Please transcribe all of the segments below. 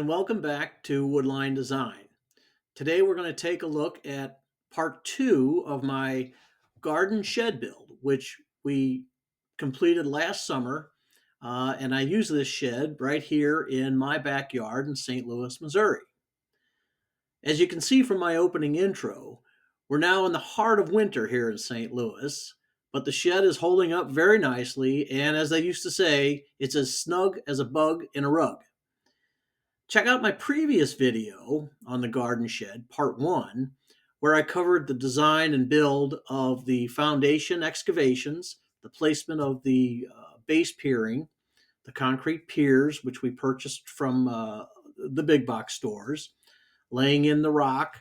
and welcome back to Woodline Design. Today we're going to take a look at part two of my garden shed build, which we completed last summer. And I use this shed right here in my backyard in St. Louis, Missouri. As you can see from my opening intro, we're now in the heart of winter here in St. Louis, but the shed is holding up very nicely. And as they used to say, it's as snug as a bug in a rug. Check out my previous video on the garden shed, part one, where I covered the design and build of the foundation excavations, the placement of the base piering, the concrete piers, which we purchased from the big box stores, laying in the rock,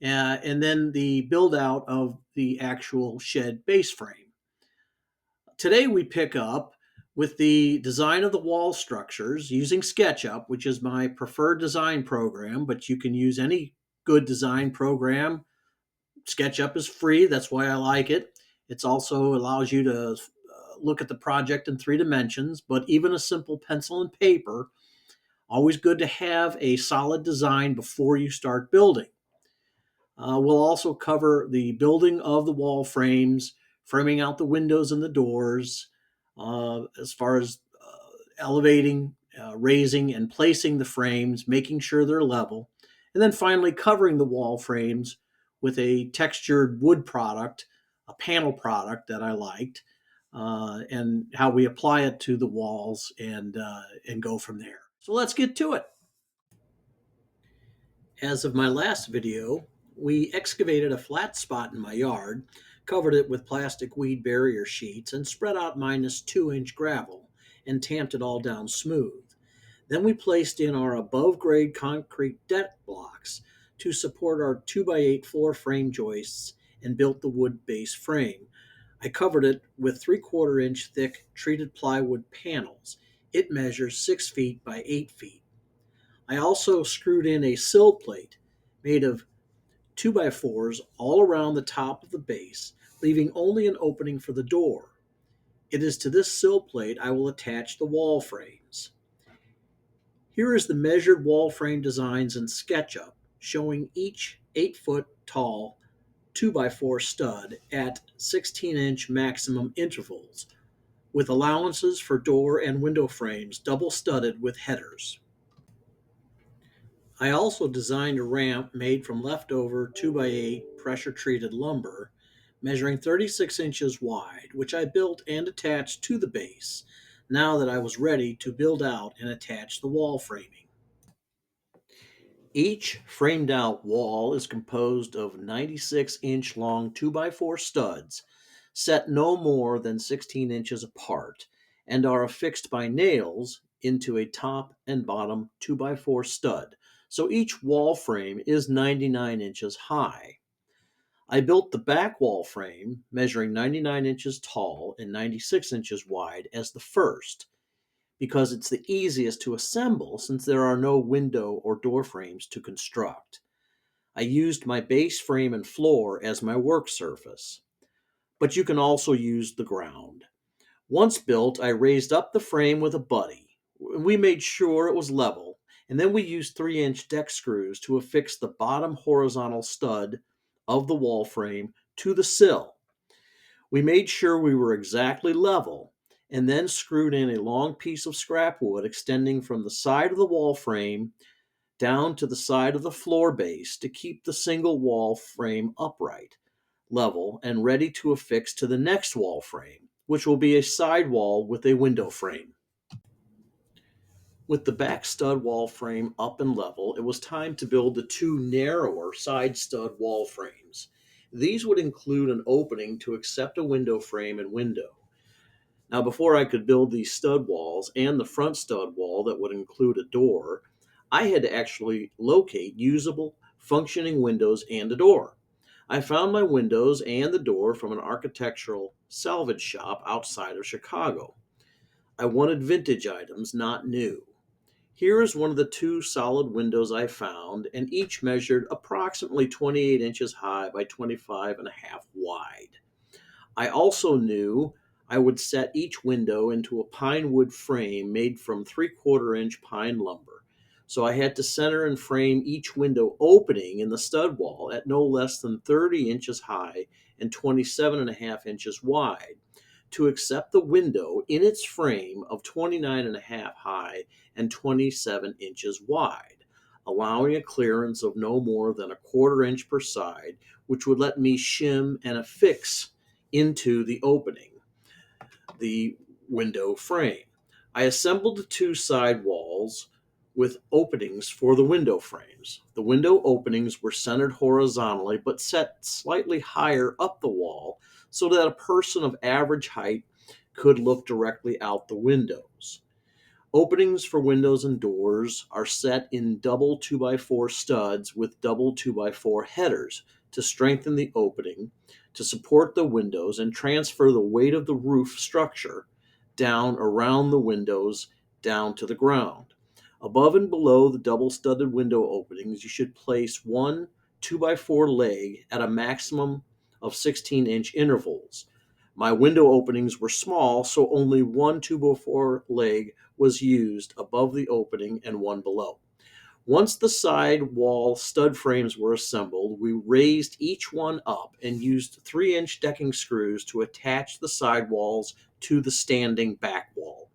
and then the build out of the actual shed base frame. Today we pick up with the design of the wall structures using SketchUp, which is my preferred design program, but you can use any good design program. SketchUp is free, that's why I like it. It also allows you to look at the project in 3 dimensions, but even a simple pencil and paper, always good to have a solid design before you start building. We'll also cover the building of the wall frames, framing out the windows and the doors, as far as elevating, raising, and placing the frames, making sure they're level, and then finally covering the wall frames with a textured wood product, a panel product that I liked, and how we apply it to the walls and go from there. So let's get to it. As of my last video, we excavated a flat spot in my yard, covered it with plastic weed barrier sheets, and spread out -2-inch gravel and tamped it all down smooth. Then we placed in our above grade concrete deck blocks to support our 2x8 floor frame joists and built the wood base frame. I covered it with 3/4-inch thick treated plywood panels. It measures 6 feet by 8 feet. I also screwed in a sill plate made of 2x4s all around the top of the base, leaving only an opening for the door. It is to this sill plate I will attach the wall frames. Here is the measured wall frame designs in SketchUp, showing each 8-foot tall 2x4 stud at 16-inch maximum intervals, with allowances for door and window frames double studded with headers. I also designed a ramp made from leftover 2x8 pressure-treated lumber, measuring 36 inches wide, which I built and attached to the base, now that I was ready to build out and attach the wall framing. Each framed out wall is composed of 96-inch long 2x4 studs, set no more than 16 inches apart, and are affixed by nails into a top and bottom 2x4 stud, so each wall frame is 99 inches high. I built the back wall frame, measuring 99 inches tall and 96 inches wide, as the first, because it's the easiest to assemble since there are no window or door frames to construct. I used my base frame and floor as my work surface, but you can also use the ground. Once built, I raised up the frame with a buddy. We made sure it was level, and then we used 3-inch deck screws to affix the bottom horizontal stud of the wall frame to the sill. We made sure we were exactly level, and then screwed in a long piece of scrap wood extending from the side of the wall frame down to the side of the floor base to keep the single wall frame upright, level, and ready to affix to the next wall frame, which will be a side wall with a window frame. With the back stud wall frame up and level, it was time to build the 2 narrower side stud wall frames. These would include an opening to accept a window frame and window. Now, before I could build these stud walls and the front stud wall that would include a door, I had to actually locate usable, functioning windows and a door. I found my windows and the door from an architectural salvage shop outside of Chicago. I wanted vintage items, not new. Here is one of the 2 solid windows I found, and each measured approximately 28 inches high by 25.5 wide. I also knew I would set each window into a pine wood frame made from 3/4-inch pine lumber. So I had to center and frame each window opening in the stud wall at no less than 30 inches high and 27.5 inches wide to accept the window in its frame of 29.5 high and 27 inches wide, allowing a clearance of no more than a quarter inch per side, which would let me shim and affix into the opening, the window frame. I assembled the two side walls with openings for the window frames. The window openings were centered horizontally but set slightly higher up the wall so that a person of average height could look directly out the windows. Openings for windows and doors are set in double 2x4 studs with double 2x4 headers to strengthen the opening, to support the windows, and transfer the weight of the roof structure down around the windows down to the ground. Above and below the double studded window openings, you should place one 2x4 leg at a maximum of 16-inch intervals. My window openings were small, so only one 2x4 leg was used above the opening and one below. Once the side wall stud frames were assembled, we raised each one up and used 3-inch decking screws to attach the side walls to the standing back wall.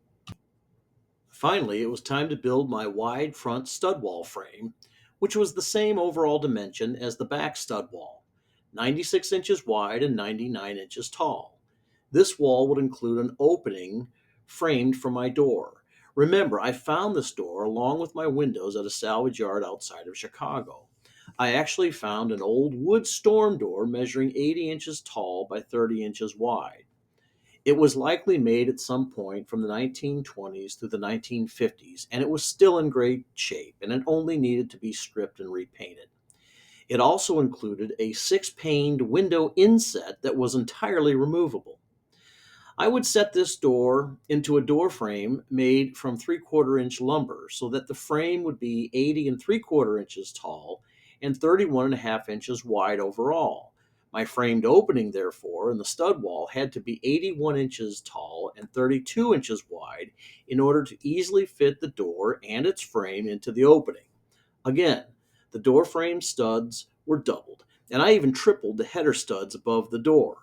Finally, it was time to build my wide front stud wall frame, which was the same overall dimension as the back stud wall, 96 inches wide and 99 inches tall. This wall would include an opening framed for my door. Remember, I found this door along with my windows at a salvage yard outside of Chicago. I actually found an old wood storm door measuring 80 inches tall by 30 inches wide. It was likely made at some point from the 1920s through the 1950s, and it was still in great shape, and it only needed to be stripped and repainted. It also included a 6-paned window inset that was entirely removable. I would set this door into a door frame made from 3/4 inch lumber so that the frame would be 80 and 3/4 inches tall and 31.5 inches wide overall. My framed opening, therefore, in the stud wall had to be 81 inches tall and 32 inches wide in order to easily fit the door and its frame into the opening. Again, the door frame studs were doubled, and I even tripled the header studs above the door.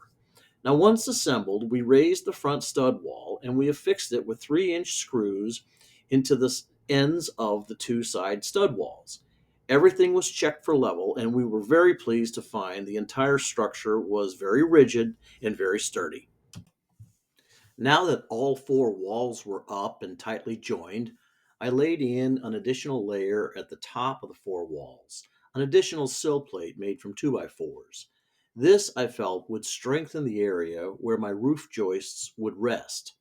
Now, once assembled, we raised the front stud wall and we affixed it with 3-inch screws into the ends of the two side stud walls. Everything was checked for level, and we were very pleased to find the entire structure was very rigid and very sturdy. Now that all four walls were up and tightly joined, I laid in an additional layer at the top of the four walls, an additional sill plate made from 2x4s. This, I felt, would strengthen the area where my roof joists would rest.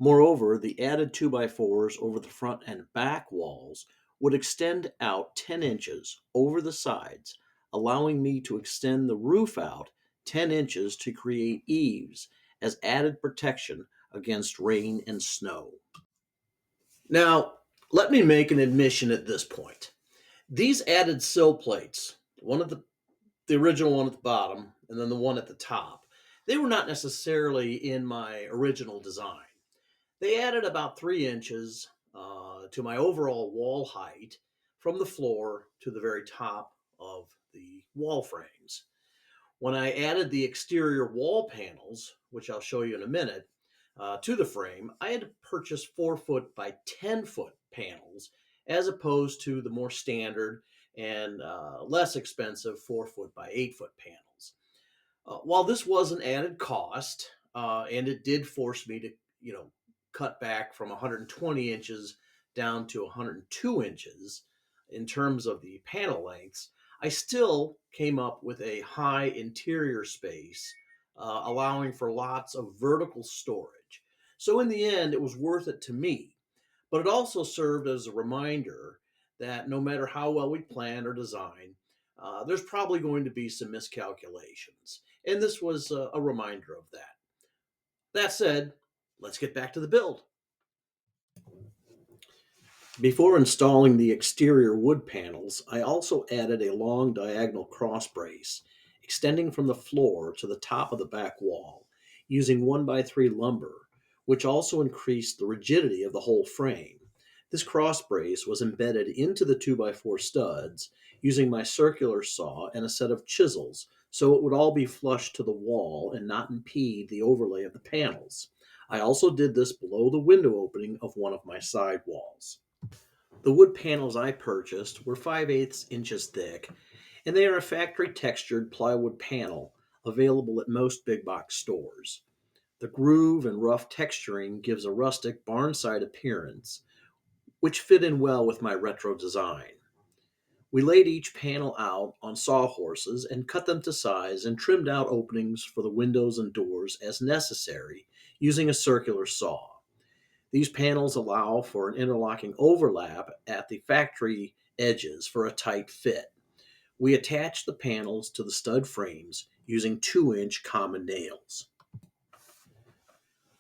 Moreover, the added 2x4s over the front and back walls would extend out 10 inches over the sides, allowing me to extend the roof out 10 inches to create eaves as added protection against rain and snow. Now, let me make an admission at this point. These added sill plates, one of the original one at the bottom and then the one at the top, they were not necessarily in my original design. They added about 3 inches to my overall wall height from the floor to the very top of the wall frames. When I added the exterior wall panels, which I'll show you in a minute, to the frame, I had to purchase 4 foot by 10 foot panels as opposed to the more standard and less expensive 4 foot by 8 foot panels. While this was an added cost, and it did force me to, cut back from 120 inches down to 102 inches in terms of the panel lengths, I still came up with a high interior space, allowing for lots of vertical storage. So in the end, it was worth it to me. But it also served as a reminder that no matter how well we plan or design, there's probably going to be some miscalculations. And this was a reminder of that. That said, let's get back to the build. Before installing the exterior wood panels, I also added a long diagonal cross brace extending from the floor to the top of the back wall using 1x3 lumber, which also increased the rigidity of the whole frame. This cross brace was embedded into the 2x4 studs using my circular saw and a set of chisels so it would all be flush to the wall and not impede the overlay of the panels. I also did this below the window opening of one of my side walls. The wood panels I purchased were 5/8 inches thick, and they are a factory textured plywood panel available at most big box stores. The groove and rough texturing gives a rustic barnside appearance, which fit in well with my retro design. We laid each panel out on sawhorses and cut them to size and trimmed out openings for the windows and doors as necessary using a circular saw. These panels allow for an interlocking overlap at the factory edges for a tight fit. We attached the panels to the stud frames using 2-inch common nails.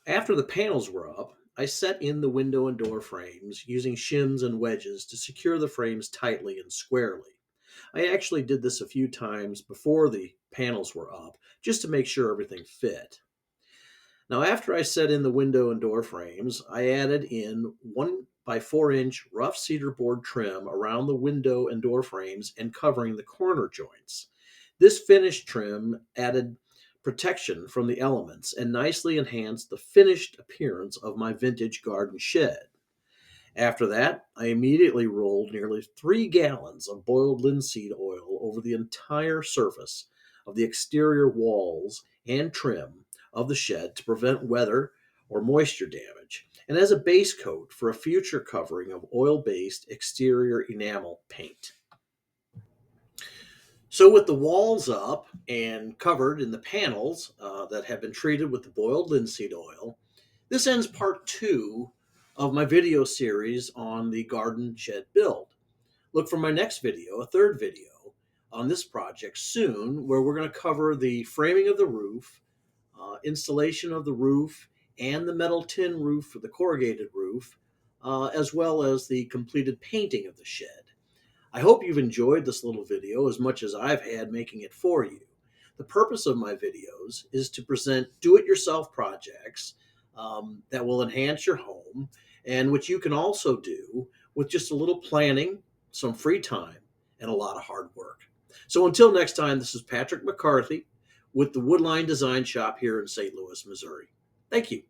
After the panels were up, I set in the window and door frames using shims and wedges to secure the frames tightly and squarely. I actually did this a few times before the panels were up just to make sure everything fit. Now, after I set in the window and door frames, I added in 1 by 4 inch rough cedar board trim around the window and door frames and covering the corner joints. This finished trim added protection from the elements and nicely enhanced the finished appearance of my vintage garden shed. After that, I immediately rolled nearly 3 gallons of boiled linseed oil over the entire surface of the exterior walls and trim of the shed to prevent weather or moisture damage, and as a base coat for a future covering of oil based exterior enamel paint. So, with the walls up and covered in the panels that have been treated with the boiled linseed oil, this ends part 2 of my video series on the garden shed build. Look for my next video, a third video, on this project soon, where we're going to cover the framing of the roof, installation of the roof, and the metal tin roof for the corrugated roof, as well as the completed painting of the shed. I hope you've enjoyed this little video as much as I've had making it for you. The purpose of my videos is to present do-it-yourself projects that will enhance your home and which you can also do with just a little planning, some free time, and a lot of hard work. So until next time, this is Patrick McCarthy with the Woodline Design Shop here in St. Louis, Missouri. Thank you.